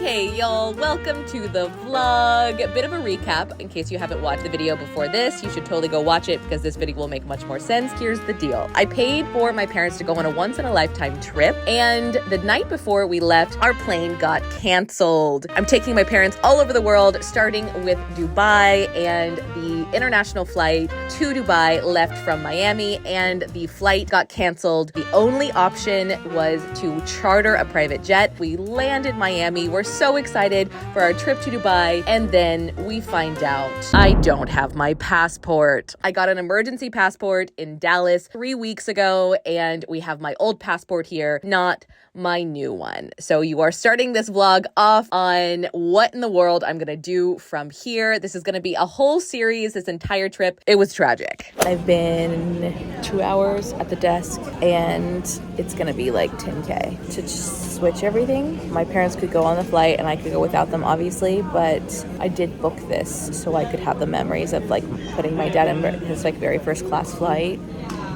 Hey y'all, welcome to the vlog. A bit of a recap. In case you haven't watched the video before this, you should totally go watch it because this video will make much more sense. Here's the deal. I paid for my parents to go on a once-in-a-lifetime trip, and the night before we left, our plane got canceled. I'm taking my parents all over the world, starting with Dubai, and the international flight to Dubai left from Miami, and the flight got canceled. The only option was to charter a private jet. We landed Miami. We're so excited for our trip to Dubai, and then we find out I don't have my passport. I got an emergency passport in Dallas 3 weeks ago, and we have my old passport here, not my new one. So you are starting this vlog off on what in the world I'm gonna do from here. This is gonna be a whole series, this entire trip. It was tragic. I've been 2 hours at the desk, and it's gonna be like 10K to just switch everything. My parents could go on the flight and I could go without them, obviously, but I did book this so I could have the memories of like putting my dad in his like very first class flight,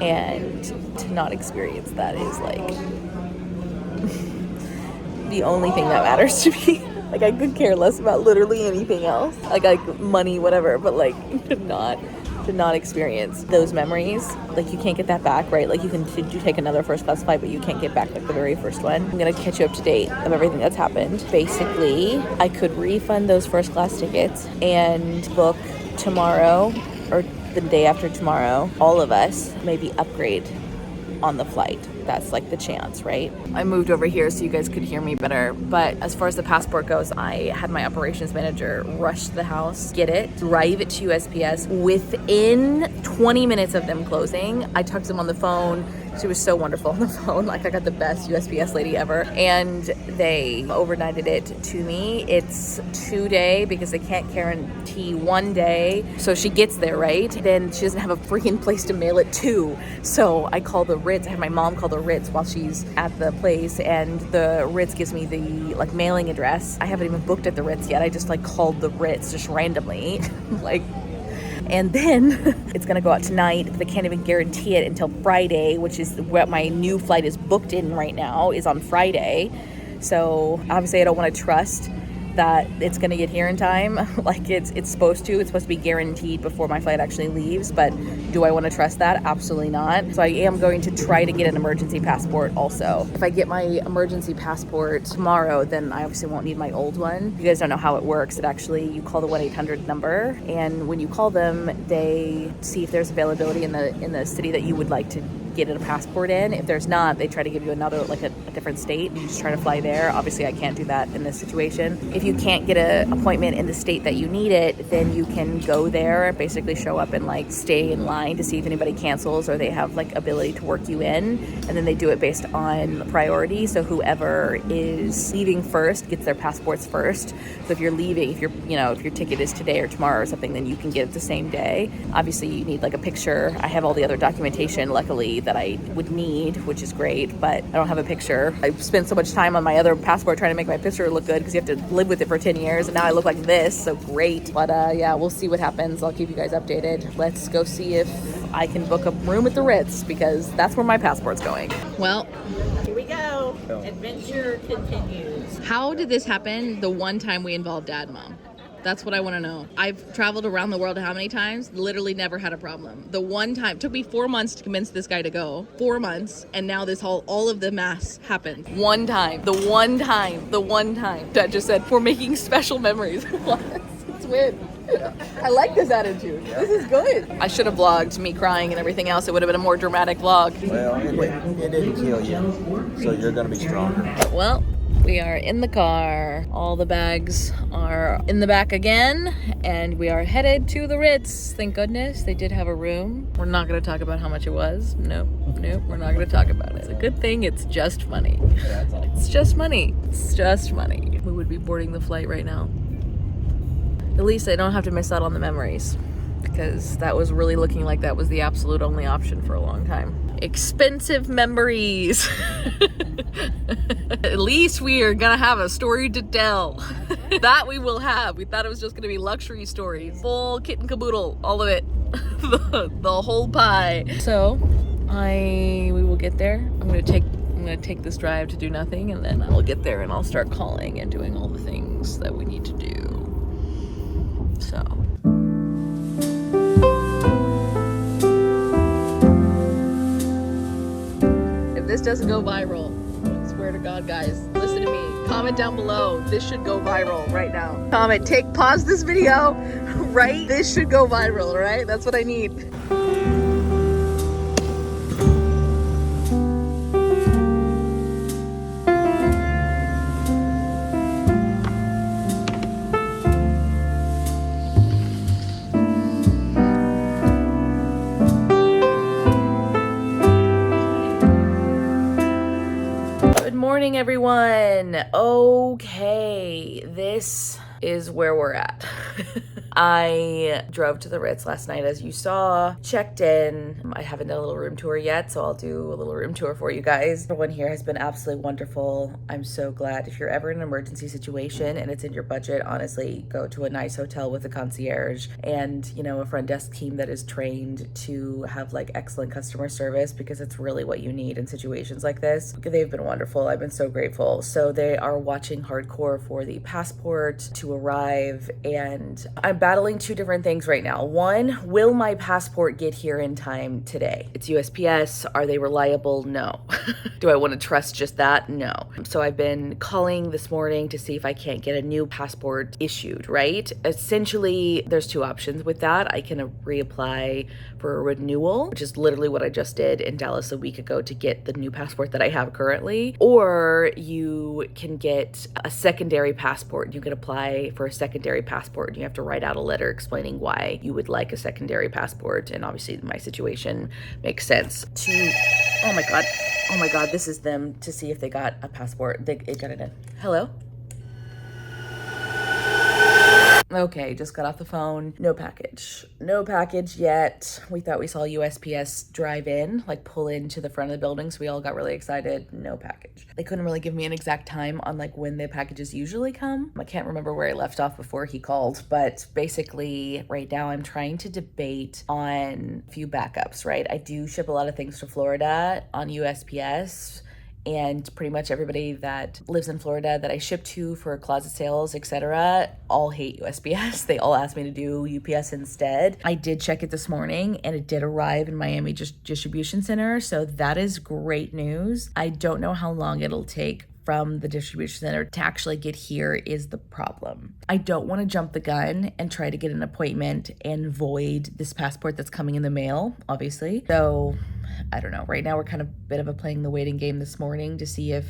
and to not experience that is like the only thing that matters to me. Like, I could care less about literally anything else, like money, whatever, but like to not experience those memories. Like, you can't get that back, right? Like, you take another first class flight, but you can't get back like the very first one. I'm gonna catch you up to date of everything that's happened. Basically, I could refund those first class tickets and book tomorrow or the day after tomorrow. All of us maybe upgrade on the flight. That's like the chance, right? I moved over here so you guys could hear me better. But as far as the passport goes, I had my operations manager rush to the house, get it, drive it to USPS. Within 20 minutes of them closing, I talked to them on the phone. She was so wonderful on the phone. Like, I got the best USPS lady ever. And they overnighted it to me. It's 2 day because they can't guarantee 1 day. So she gets there, right? Then she doesn't have a freaking place to mail it to. So I call the Ritz. I have my mom call the Ritz while she's at the place, and the Ritz gives me the like mailing address. I haven't even booked at the Ritz yet. I just like called the Ritz just randomly. Like, and then it's gonna go out tonight, but they can't even guarantee it until Friday, which is what my new flight is booked in right now, is on Friday. So obviously I don't want to trust that it's gonna get here in time. Like, it's supposed to be guaranteed before my flight actually leaves, but do I want to trust that? Absolutely not. So I am going to try to get an emergency passport also. If I get my emergency passport tomorrow, then I obviously won't need my old one. You guys don't know how it works. It actually, you call the 1-800 number, and when you call them, they see if there's availability in the city that you would like to get a passport in. If there's not, they try to give you another, like a different state. You just try to fly there. Obviously I can't do that in this situation. If you can't get an appointment in the state that you need it, then you can go there, basically show up and like stay in line to see if anybody cancels or they have like ability to work you in, and then they do it based on priority. So whoever is leaving first gets their passports first. So if you're leaving, if your ticket is today or tomorrow or something, then you can get it the same day. Obviously you need like a picture. I have all the other documentation, luckily, that I would need, which is great, but I don't have a picture. I've spent so much time on my other passport trying to make my picture look good because you have to live with it for 10 years, and now I look like this, so great. But yeah, we'll see what happens. I'll keep you guys updated. Let's go see if I can book a room at the Ritz, because that's where my passport's going. Well, here we go. Adventure continues. How did this happen the one time we involved Dad and Mom? That's what I want to know. I've traveled around the world how many times? Literally never had a problem. The one time, took me 4 months to convince this guy to go. 4 months, and now this all of the mass happened. One time. The one time. Dad just said, we're making special memories. It's weird. I like this attitude. This is good. I should have vlogged me crying and everything else. It would have been a more dramatic vlog. Well, it didn't kill you, so you're gonna be stronger. Well, we are in the car. All the bags are in the back again, and we are headed to the Ritz. Thank goodness they did have a room. We're not going to talk about how much it was. Nope, we're not going to talk about it. It's a good thing it's just money. It's just money. We would be boarding the flight right now. At least I don't have to miss out on the memories, because that was really looking like that was the absolute only option for a long time. Expensive memories. At least we are gonna have a story to tell. That we will have. We thought it was just gonna be luxury stories, full kit and caboodle, all of it. the whole pie. So we will get there. I'm gonna gonna take this drive to do nothing, and then I'll get there and I'll start calling and doing all the things that we need to do. So. If this doesn't go viral, I swear to God, guys, listen to me. Comment down below. This should go viral right now. Comment, pause this video, right? This should go viral, all right? That's what I need. Morning, everyone. Okay, this is where we're at. I drove to the Ritz last night, as you saw, checked in. I haven't done a little room tour yet, so I'll do a little room tour for you guys. Everyone here has been absolutely wonderful. I'm so glad. If you're ever in an emergency situation and it's in your budget, honestly, go to a nice hotel with a concierge and, you know, a front desk team that is trained to have like excellent customer service, because it's really what you need in situations like this. They've been wonderful. I've been so grateful. So they are watching hardcore for the passport to arrive, and I'm battling two different things right now. One, will my passport get here in time today? It's USPS. Are they reliable? No. Do I want to trust just that? No. So I've been calling this morning to see if I can't get a new passport issued, right? Essentially, there's two options with that. I can reapply for a renewal, which is literally what I just did in Dallas a week ago to get the new passport that I have currently, or you can get a secondary passport. You can apply for a secondary passport. You have to write out a letter explaining why you would like a secondary passport, and obviously my situation makes sense. Oh my god, this is them to see if they got a passport. They got it in. Hello? Okay, just got off the phone. No package. No package yet. We thought we saw USPS drive in, like pull into the front of the building, so we all got really excited. No package. They couldn't really give me an exact time on like when the packages usually come. I can't remember where I left off before he called, but basically right now I'm trying to debate on a few backups, right? I do ship a lot of things to Florida on USPS. And pretty much everybody that lives in Florida that I ship to for closet sales, etc., all hate USPS. They all ask me to do UPS instead. I did check it this morning and it did arrive in Miami distribution center. So that is great news. I don't know how long it'll take from the distribution center to actually get here is the problem. I don't want to jump the gun and try to get an appointment and void this passport that's coming in the mail, obviously. So I don't know. Right now we're kind of bit of a playing the waiting game this morning to see if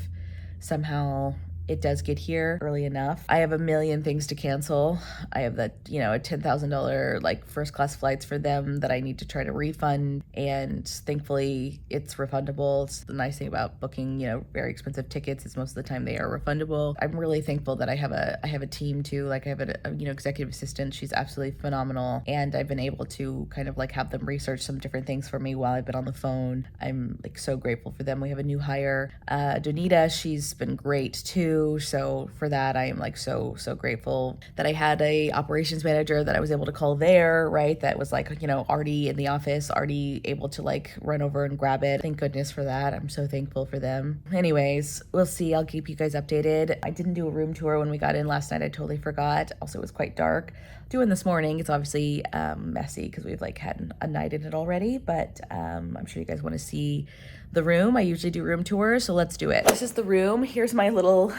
somehow it does get here early enough. I have a million things to cancel. I have a $10,000 like first class flights for them that I need to try to refund, and thankfully it's refundable. It's the nice thing about booking, very expensive tickets is most of the time they are refundable. I'm really thankful that I have a team too. Like I have an executive assistant. She's absolutely phenomenal, and I've been able to kind of like have them research some different things for me while I've been on the phone. I'm like so grateful for them. We have a new hire, Donita. She's been great too. So for that, I am like so grateful that I had a operations manager that I was able to call there, right? That was like, already in the office, already able to like run over and grab it. Thank goodness for that. I'm so thankful for them. Anyways, we'll see. I'll keep you guys updated. I didn't do a room tour when we got in last night. I totally forgot. Also, it was quite dark. Doing this morning, it's obviously messy because we've like had a night in it already, but I'm sure you guys want to see the room. I usually do room tours, so let's do it. This is the room. Here's my little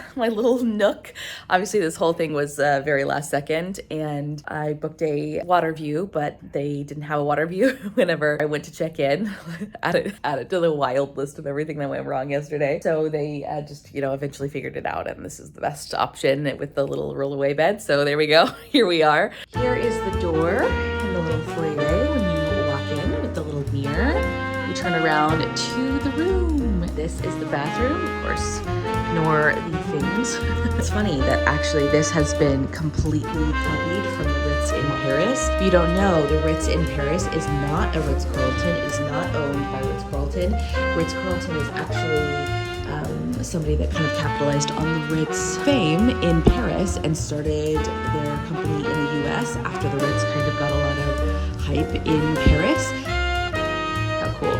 nook. Obviously this whole thing was very last second, and I booked a water view, but they didn't have a water view whenever I went to check in. added to the wild list of everything that went wrong yesterday. So they just eventually figured it out, and this is the best option with the little roll-away bed. So there we go. Here we are. Here is the door and the little foyer when you walk in with the little mirror. We turn around to the room. This is the bathroom, of course. Ignore the things. It's funny that actually this has been completely copied from the Ritz in Paris. If you don't know, the Ritz in Paris is not a Ritz Carlton. It is not owned by Ritz Carlton. Ritz Carlton is actually somebody that kind of capitalized on the Ritz fame in Paris and started their company in the US after the Ritz kind of got a lot of hype in Paris. How cool.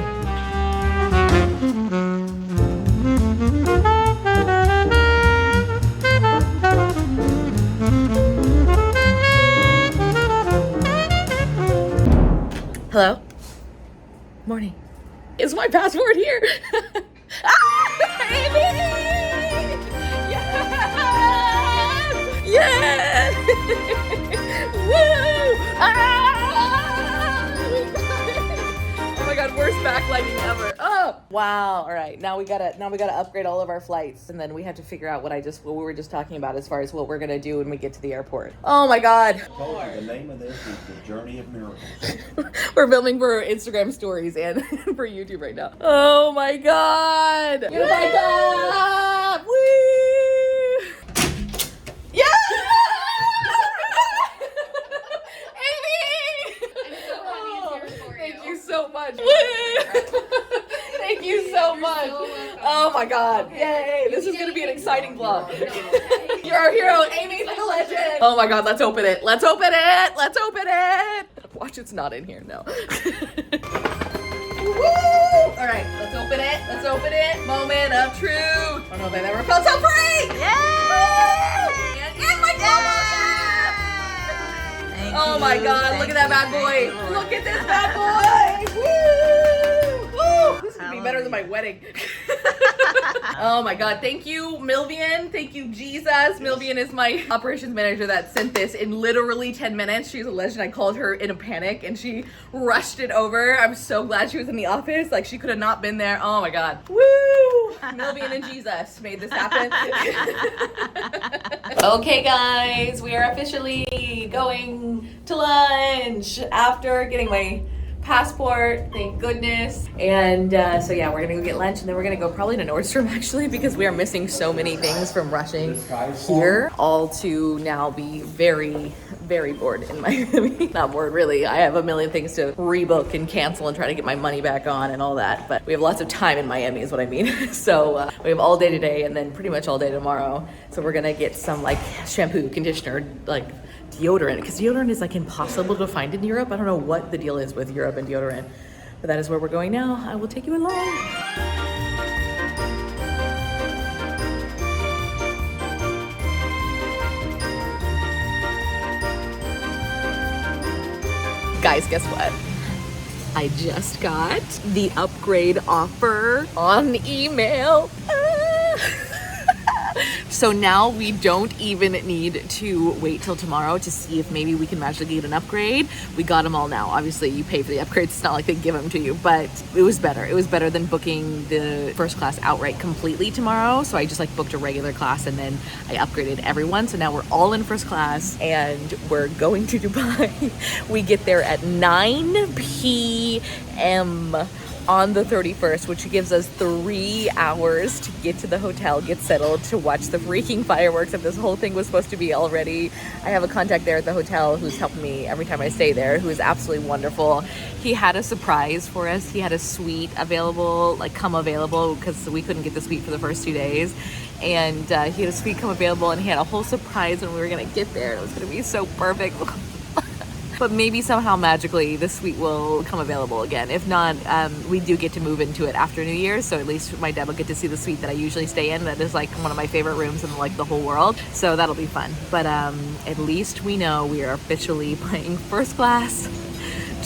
Hello? Morning. Is my passport here? Ah, Amy! Yes! Yes! Woo! Ah! Oh my god, worst backlighting ever. Oh wow. All right, now we gotta upgrade all of our flights, and then we have to figure out what we were just talking about as far as what we're gonna do when we get to the airport. Oh my god. The name of this is The Journey of Miracles. We're filming for Instagram stories and for YouTube right now. Oh my god. You're my god. Woo! Yeah! Thank you so much. Thank you so much. Oh my god. Yay. This is going to be an exciting vlog. You're our hero. Amy's like a legend. Oh my god. Let's open it. Let's open it. Let's open it. Watch, it's not in here. No. Woo! All right. Let's open it. Let's open it. Moment of truth. I don't know if I've ever felt so free. Yay! And my god. Oh my god, look at that bad boy. Look at this bad boy. Woo! Woo! This is gonna be better than my wedding. Oh my god, thank you, Milvian. Thank you, Jesus. Milvian is my operations manager that sent this in literally 10 minutes. She's a legend. I called her in a panic and she rushed it over. I'm so glad she was in the office. Like, she could have not been there. Oh my god. Woo! Milvian and Jesus made this happen. Okay guys, we are officially going to lunch after getting my passport, thank goodness. And so yeah, we're gonna go get lunch and then we're gonna go probably to Nordstrom actually, because we are missing so many things from rushing here, all to now be very, very bored in Miami. Not bored really, I have a million things to rebook and cancel and try to get my money back on and all that, but we have lots of time in Miami is what I mean. So we have all day today and then pretty much all day tomorrow. So we're gonna get some like shampoo, conditioner, like deodorant, because deodorant is like impossible to find in Europe. I don't know what the deal is with Europe and deodorant, but that is where we're going now. I will take you along. Guys, guess what? I just got the upgrade offer on email. So now we don't even need to wait till tomorrow to see if maybe we can magically get an upgrade. We got them all now. Obviously, you pay for the upgrades. It's not like they give them to you, but it was better. It was better than booking the first class outright completely tomorrow. So I just like booked a regular class and then I upgraded everyone. So now we're all in first class and we're going to Dubai. We get there at 9 p.m. on the 31st, which gives us 3 hours to get to the hotel, get settled, to watch the freaking fireworks. If this whole thing was supposed to be already, I have a contact there at the hotel who's helping me every time I stay there, who is absolutely wonderful. He had a surprise for us. He had a suite available, like come available, because we couldn't get the suite for the first 2 days. And he had a suite come available and he had a whole surprise when we were gonna get there. It was gonna be so perfect. But maybe somehow magically the suite will come available again. If not, we do get to move into it after New Year's, so at least my dad will get to see the suite that I usually stay in. That is like one of my favorite rooms in like the whole world, so that'll be fun. But at least we know we are officially playing first class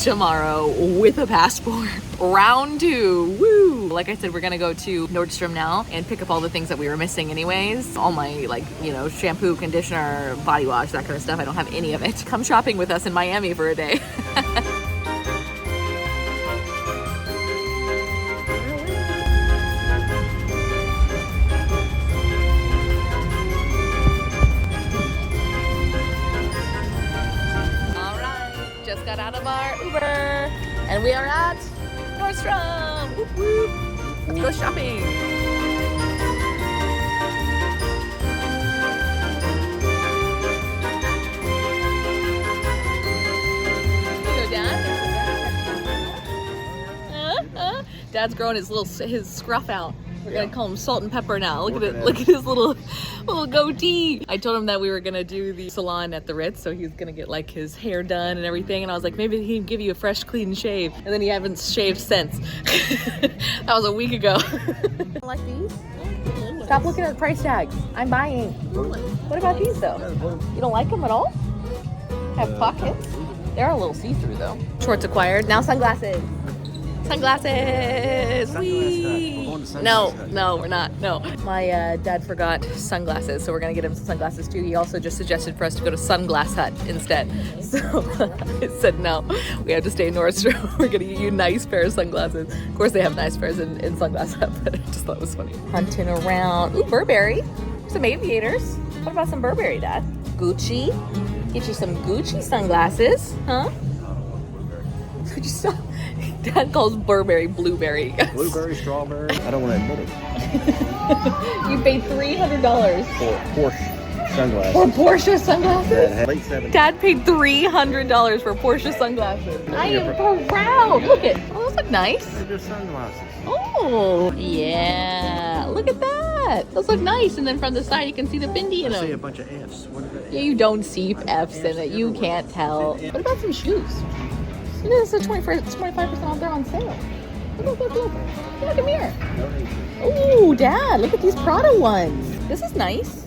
tomorrow with a passport. Round 2, woo! Like I said, we're gonna go to Nordstrom now and pick up all the things that we were missing anyways. All my, like, you know, shampoo, conditioner, body wash, that kind of stuff. I don't have any of it. Come shopping with us in Miami for a day. Just got out of our Uber and we are at Nordstrom. Whoop, whoop. Let's go shopping. Here you go, Dad. Dad's growing his scruff out. We're gonna call him Salt and Pepper now. Look at it. Look at his little goatee. I told him that we were gonna do the salon at the Ritz, so he's gonna get like his hair done and everything. And I was like, maybe he'd give you a fresh, clean shave. And then he hasn't shaved since. That was a week ago. Like these? Stop looking at the price tags. I'm buying. What about these though? You don't like them at all? Have pockets? They are a little see-through though. Shorts acquired. Now sunglasses. Sunglasses. Whee! No, we're not. No. My dad forgot sunglasses, so we're gonna get him some sunglasses too. He also just suggested for us to go to Sunglass Hut instead. So I said no. We have to stay in Nordstrom. We're gonna get you a nice pair of sunglasses. Of course, they have nice pairs in Sunglass Hut, but I just thought it was funny. Hunting around. Ooh, Burberry. Some aviators. What about some Burberry, Dad? Gucci. Get you some Gucci sunglasses, huh? Could you stop? Dad calls Burberry blueberry. Blueberry, strawberry. I don't want to admit it. You paid $300 For Porsche sunglasses. for Porsche sunglasses. Late 70s. Dad paid $300 for Porsche sunglasses. I am proud. Look at. Oh, those look nice. They're just sunglasses. Oh, yeah. Look at that. Those look nice. And then from the side, you can see the bindi in I see a them. bunch of F's. What are they? Yeah, you don't see F's in it. You can't tell. What about some shoes? You know, this is 25% off. They're on sale. Look. Look at the mirror. Ooh, Dad, look at these Prada ones. This is nice.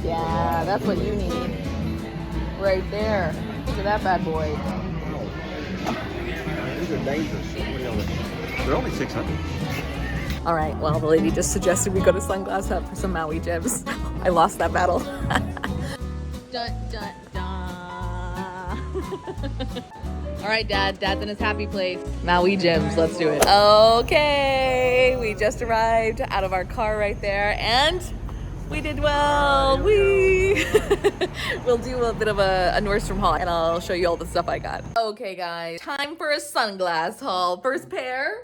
Yeah, that's what you need. Right there. Look at that bad boy. These are dangerous. They're only 600. All right, well, the lady just suggested we go to Sunglass Hut for some Maui gems. I lost that battle. Dun, dun, dun. All right, Dad's in his happy place. Maui gems, let's do it. Okay, we just arrived out of our car right there, and we did well. We'll do a bit of a Nordstrom haul, and I'll show you all the stuff I got. Okay, guys, time for a sunglass haul. First pair.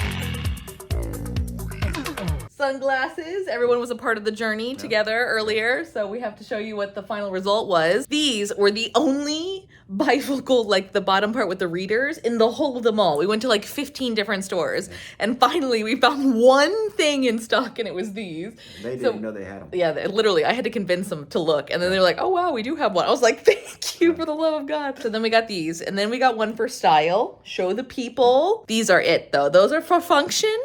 Sunglasses. Everyone was a part of the journey together earlier, so we have to show you what the final result was. These were the only bifocal, like the bottom part with the readers, in the whole of the mall. We went to like 15 different stores, and finally we found one thing in stock, and it was these. They didn't know they had them. Yeah, literally, I had to convince them to look, and then they were like, oh wow, we do have one. I was like, thank you, for the love of God. So then we got these, and then we got one for style. Show the people. These are it, though. Those are for function.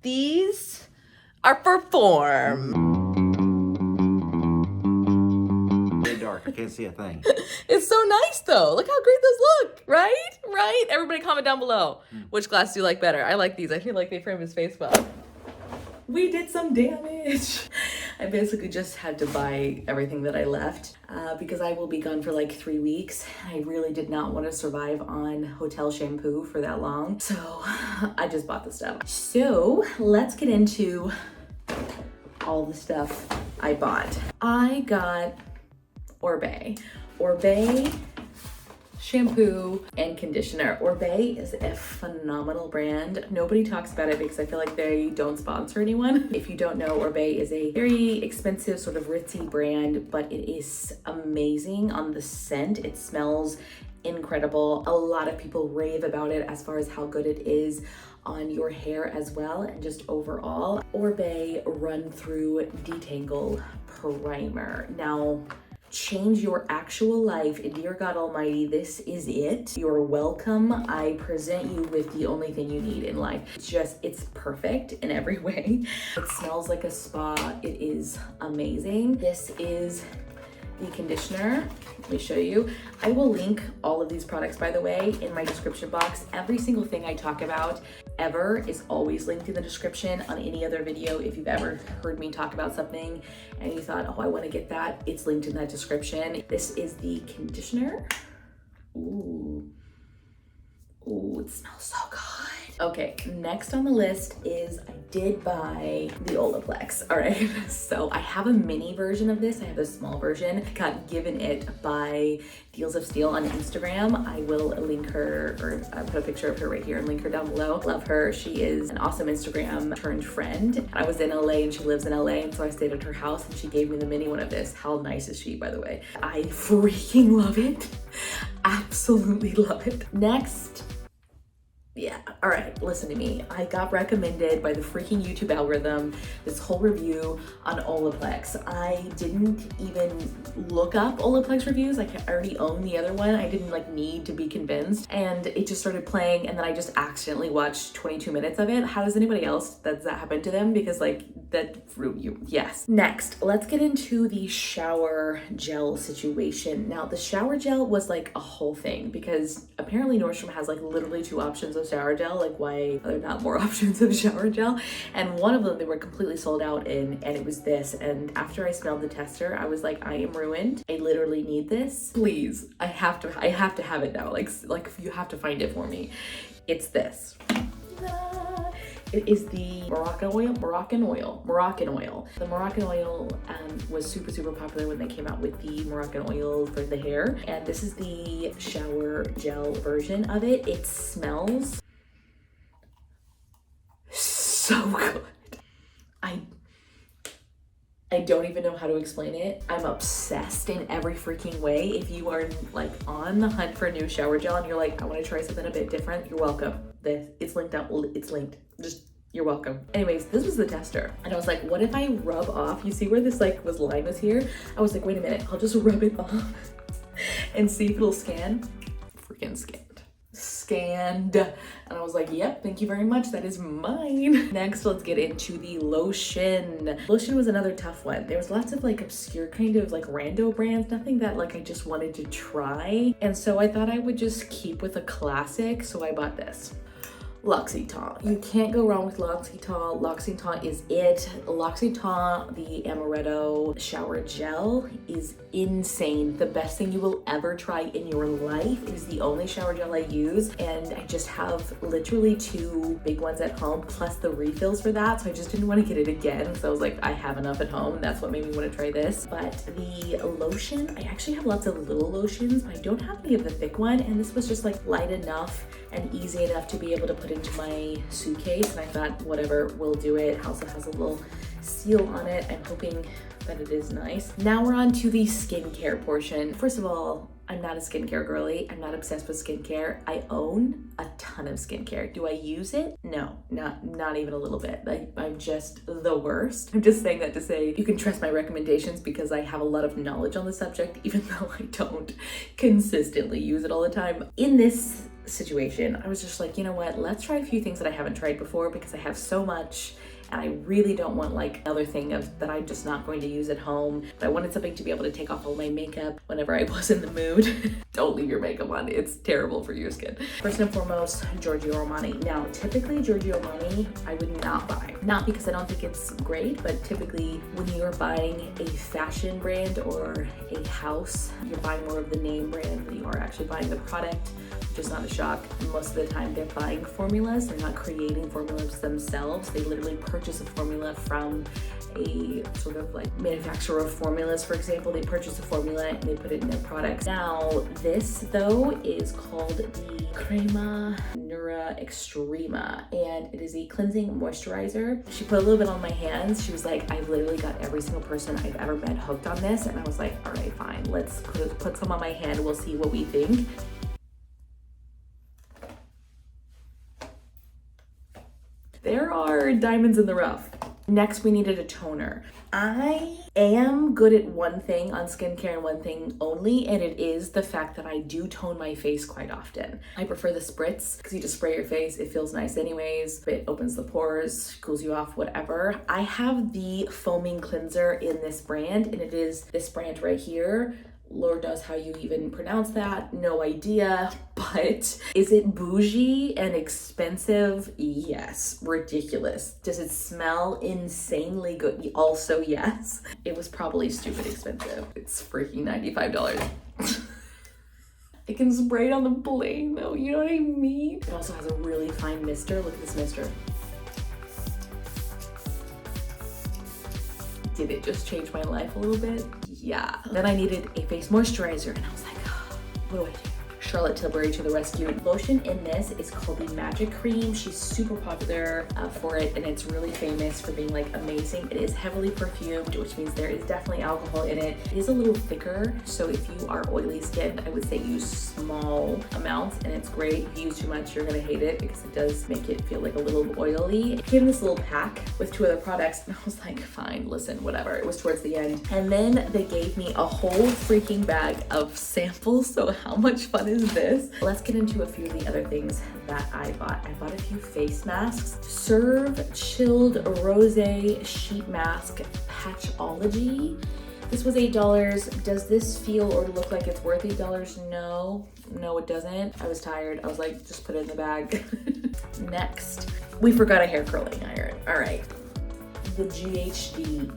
These are for form. Very dark. I can't see a thing. It's so nice though. Look how great those look, right? Right? Everybody comment down below. Which glass do you like better? I like these. I feel like they frame his face well. We did some damage. I basically just had to buy everything that I left because I will be gone for like 3 weeks. I really did not want to survive on hotel shampoo for that long. So I just bought the stuff. So let's get into all the stuff I bought. I got Oribe shampoo and conditioner. Oribe is a phenomenal brand. Nobody talks about it because I feel like they don't sponsor anyone. If you don't know, Oribe is a very expensive sort of ritzy brand, but it is amazing on the scent. It smells incredible. A lot of people rave about it as far as how good it is on your hair as well, and just overall. Oribe Run Through Detangle Primer. Now, change your actual life. Dear God Almighty, this is it. You're welcome. I present you with the only thing you need in life. It's perfect in every way. It smells like a spa. It is amazing. This is the conditioner. Let me show you. I will link all of these products, by the way, in my description box. Every single thing I talk about ever is always linked in the description on any other video. If you've ever heard me talk about something and you thought, oh, I want to get that, it's linked in that description. This is the conditioner. Ooh, it smells so good. Okay, next on the list is I did buy the Olaplex. All right, so I have a mini version of this. I have a small version. Got given it by Deals of Steel on Instagram. I will link her, or put a picture of her right here and link her down below. Love her. She is an awesome Instagram turned friend. I was in LA and she lives in LA, and so I stayed at her house and she gave me the mini one of this. How nice is she, by the way? I freaking love it. Absolutely love it. Next, yeah, all right, listen to me. I got recommended by the freaking YouTube algorithm this whole review on Olaplex. I didn't even look up Olaplex reviews. Like, I already own the other one. I didn't need to be convinced, and it just started playing, and then I just accidentally watched 22 minutes of it. How does anybody else, does that happen to them? Because Yes. Next, let's get into the shower gel situation. Now, the shower gel was like a whole thing because apparently Nordstrom has like literally 2 options of shower gel. Like, why are there not more options of shower gel? And one of them they were completely sold out in, and it was this. And after I smelled the tester, I was like, I am ruined. I literally need this. Please, I have to have it now. Like you have to find it for me. It's this. It is the Moroccan oil. The Moroccan oil was super popular when they came out with the Moroccan oil for the hair. And this is the shower gel version of it. It smells so good. I don't even know how to explain it. I'm obsessed in every freaking way. If you are like on the hunt for a new shower gel and you're like, I want to try something a bit different, you're welcome. It's linked up. It's linked. Just, you're welcome. Anyways, this was the tester. And I was like, what if I rub off? You see where this like line was here? I was like, wait a minute, I'll just rub it off and see if it'll scan. Freaking scanned. And I was like, yep, thank you very much, that is mine. Next, let's get into the lotion. Lotion was another tough one. There was lots of like obscure kind of like rando brands, nothing that like I just wanted to try. And so I thought I would just keep with a classic, so I bought this. L'Occitane. You can't go wrong with L'Occitane. L'Occitane is it. L'Occitane, the amaretto shower gel, is insane. The best thing you will ever try in your life. It is the only shower gel I use, and I just have literally 2 big ones at home plus the refills for that, so I just didn't want to get it again because I was like, I have enough at home. That's what made me want to try this. But the lotion, I actually have lots of little lotions, but I don't have any of the thick one, and this was just like light enough and easy enough to be able to put into my suitcase, and I thought whatever, will do it. It also has a little seal on it. I'm hoping that it is nice. Now we're on to the skincare portion. First of all, I'm not a skincare girly. I'm not obsessed with skincare. I own a ton of skincare. Do I use it? No, not even a little bit. I'm just the worst. I'm just saying that to say you can trust my recommendations because I have a lot of knowledge on the subject, even though I don't consistently use it all the time. In this situation, I was just like, you know what, let's try a few things that I haven't tried before because I have so much and I really don't want like another thing of that I'm just not going to use at home. But I wanted something to be able to take off all my makeup whenever I was in the mood. Don't leave your makeup on, it's terrible for your skin. First and foremost, Giorgio Armani. Now, typically Giorgio Armani, I would not buy. Not because I don't think it's great, but typically when you're buying a fashion brand or a house, you're buying more of the name brand than you are actually buying the product, which is not a shock. Most of the time they're buying formulas, they're not creating formulas themselves. They literally purchase a formula from a sort of like manufacturer of formulas. For example, they purchase a formula and they put it in their products. Now, this though is called the Crema Nura Extrema, and it is a cleansing moisturizer. She put a little bit on my hands. She was like, I've literally got every single person I've ever met hooked on this. And I was like, all right, fine, let's put some on my hand. We'll see what we think. There are diamonds in the rough. Next, we needed a toner. I am good at one thing on skincare and one thing only, and it is the fact that I do tone my face quite often. I prefer the spritz because you just spray your face. It feels nice anyways. It opens the pores, cools you off, whatever. I have the foaming cleanser in this brand, and it is this brand right here. Lord knows how you even pronounce that, no idea. But is it bougie and expensive? Yes. Ridiculous. Does it smell insanely good? Also yes. It was probably stupid expensive. It's freaking $95. I can spray it on the plane though, you know what I mean? It also has a really fine mister. Look at this mister. Did it just change my life a little bit? Yeah. Then I needed a face moisturizer and I was like, oh, what do I do? Charlotte Tilbury to the rescue. Lotion in this is called the Magic Cream. She's super popular for it, and it's really famous for being like amazing. It is heavily perfumed, which means there is definitely alcohol in it. It is a little thicker, so if you are oily skinned, I would say use small amounts, and it's great. If you use too much, you're gonna hate it because it does make it feel like a little oily. It came in this little pack with 2 other products, and I was like, fine, listen, whatever. It was towards the end. And then they gave me a whole freaking bag of samples, so how much fun is is this? Let's get into a few of the other things that I bought. I bought a few face masks. Serve Chilled Rosé Sheet Mask Patchology. This was $8. Does this feel or look like it's worth $8? No, it doesn't. I was tired. I was like, just put it in the bag. Next, we forgot a hair curling iron. All right, the GHD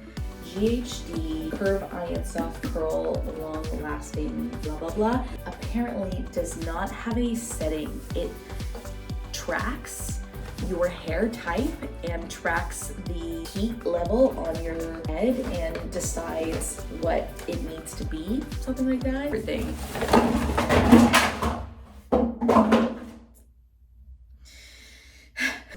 Curve Iron Soft Curl Long Lasting blah blah blah. Apparently does not have a setting. It tracks your hair type and tracks the heat level on your head and decides what it needs to be, something like that. Everything.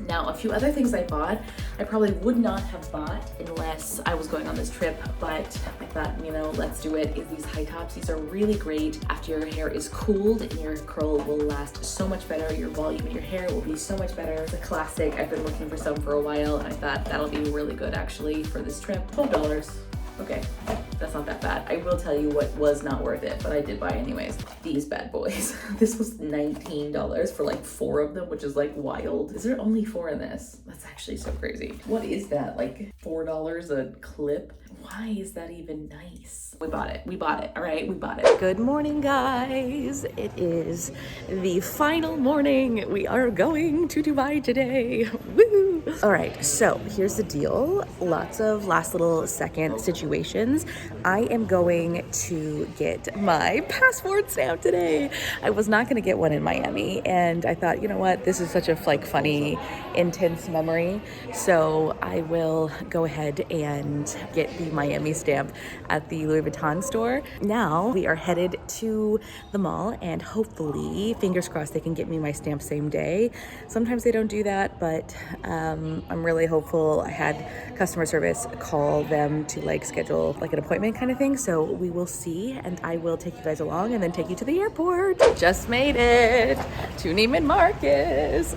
Now, a few other things I bought, I probably would not have bought unless I was going on this trip, but I thought, you know, let's do it, is these high tops. These are really great after your hair is cooled and your curl will last so much better. Your volume in your hair will be so much better. It's a classic. I've been looking for some for a while and I thought that'll be really good actually for this trip. $12. Okay, that's not that bad. I will tell you what was not worth it, but I did buy anyways. These bad boys. This was $19 for like 4 of them, which is like wild. Is there only 4 in this? That's actually so crazy. What is that? Like $4 a clip? Why is that even nice? We bought it. All right, we bought it. Good morning, guys. It is the final morning. We are going to Dubai today. Woo! All right, so here's the deal. Lots of last little second situations. I am going to get my passport stamp today. I was not going to get one in Miami, and I thought, you know what? This is such a like funny, intense memory. So I will go ahead and get the Miami stamp at the Louis Vuitton store. Now we are headed to the mall and hopefully, fingers crossed, they can get me my stamp same day. Sometimes they don't do that, but I'm really hopeful. I had customer service call them to like schedule like an appointment kind of thing. So we will see, and I will take you guys along and then take you to the airport. Just made it to Neiman Marcus.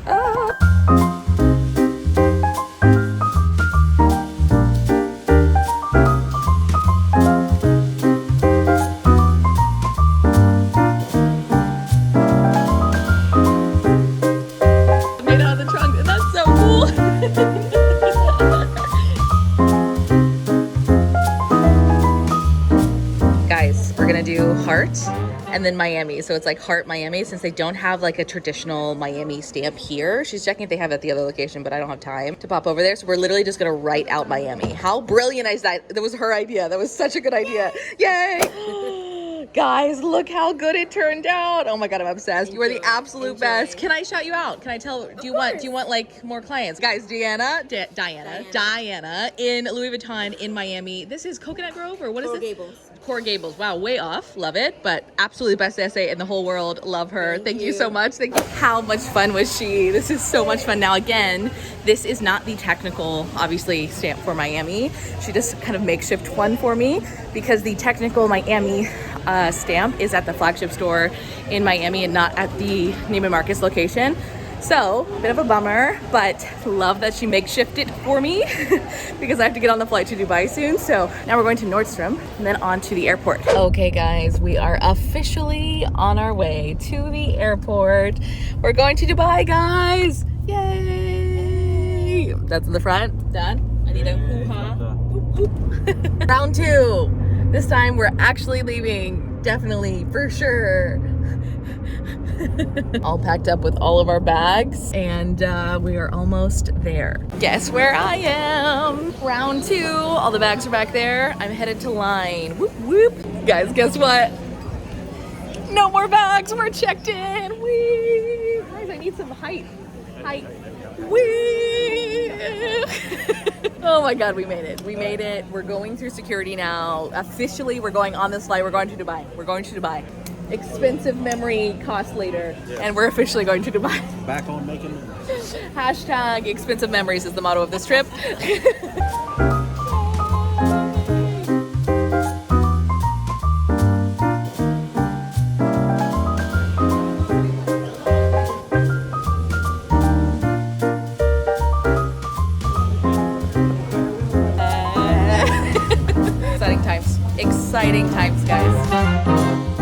Do Heart and then Miami, so it's like Heart Miami, since they don't have like a traditional Miami stamp here. She's checking if they have it at the other location, but I don't have time to pop over there, so we're literally just gonna write out Miami. How brilliant is that? That was her idea. That was such a good idea. Yay! Guys, look how good it turned out. Oh my god, I'm obsessed. You are the absolute best. Can I shout you out? Can I tell? Do you want like more clients? Guys, Diana in Louis Vuitton in Miami. This is Coconut Grove, or what is it? Coral Gables. Wow, way off. Love it, but absolutely best essay in the whole world. Love her. Thank you so much. Thank you. How much fun was she? This is so much fun. Now again, this is not the technical, obviously, stamp for Miami. She just kind of makeshift one for me because the technical Miami stamp is at the flagship store in Miami and not at the Neiman Marcus location. So, bit of a bummer, but love that she makeshifted it for me because I have to get on the flight to Dubai soon. So now we're going to Nordstrom and then on to the airport. Okay guys, we are officially on our way to the airport. We're going to Dubai, guys. Yay! That's in the front. Done. I need a hoo-ha. Whoop. Round 2. This time we're actually leaving, definitely, for sure. All packed up with all of our bags, and we are almost there. Guess where I am? Round 2. All the bags are back there. I'm headed to line. Whoop whoop. Guys, guess what? No more bags. We're checked in. Whee! Guys, I need some height. Whee! Oh my god, we made it. We made it. We're going through security now. Officially, we're going on this flight. We're going to Dubai. Expensive memory cost later, and we're officially going to Dubai. Back on making memories. Hashtag expensive memories is the motto of this trip. Exciting times, guys.